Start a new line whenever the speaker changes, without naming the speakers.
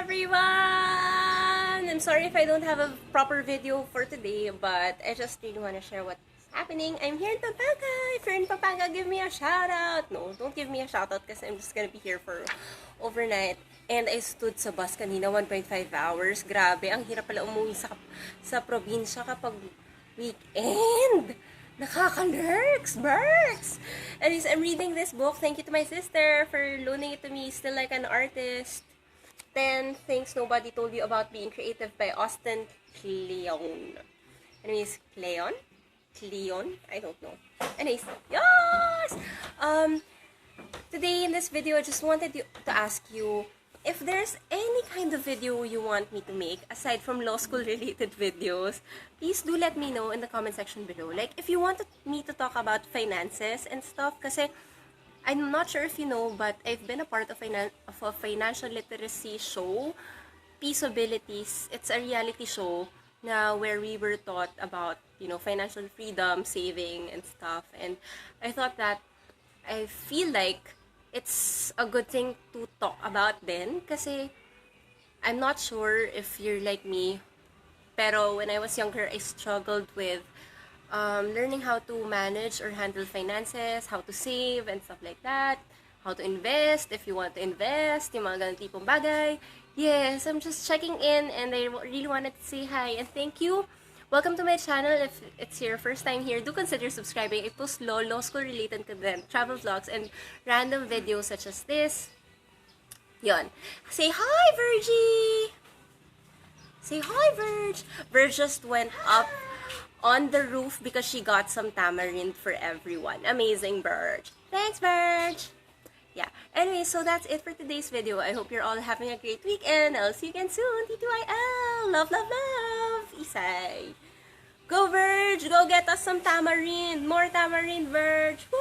everyone! I'm sorry if I don't have a proper video for today, but I just really want to share what's happening. I'm here in Pampanga. If you're in Pampanga, give me a shout out. No, don't give me a shout out because I'm just gonna be here for overnight. And I stood sa bus kanina 1.5 hours. Grabe, ang hirap pala umuwi sa probinsya kapag weekend. Nakaka-lurks, Berks! Anyways, I'm reading this book. Thank you to my sister for loaning it to me. Still like an artist. 10 Things Nobody Told You About Being Creative by Austin Kleon. Anyways, Kleon? I don't know. Anyways, yes! Today in this video, I just wanted to ask you if there's any kind of video you want me to make aside from law school related videos. Please do let me know in the comment section below. Like, if you want me to talk about finances and stuff, kasi I'm not sure if you know, but I've been a part of a financial literacy show, Peaceabilities. It's a reality show na where we were taught about, financial freedom, saving, and stuff. And I thought that I feel like it's a good thing to talk about then kasi I'm not sure if you're like me, pero when I was younger, I struggled with learning how to manage or handle finances, how to save and stuff like that, how to invest, if you want to invest, yung mga ganun tipong bagay. Yes, I'm just checking in and I really wanted to say hi and thank you. Welcome to my channel. If it's your first time here, do consider subscribing. I post law school related content, travel vlogs, and random videos such as this. Yon. Say hi, Virgie! Say hi, Virge! Virge just went up on the roof because she got some tamarind for everyone. Amazing, Virge. Thanks, Virge! Yeah. Anyway, so that's it for today's video. I hope you're all having a great weekend. I'll see you again soon. TTYL! Love, love, love! Isay! Go, Virge! Go get us some tamarind! More tamarind, Virge! Woo!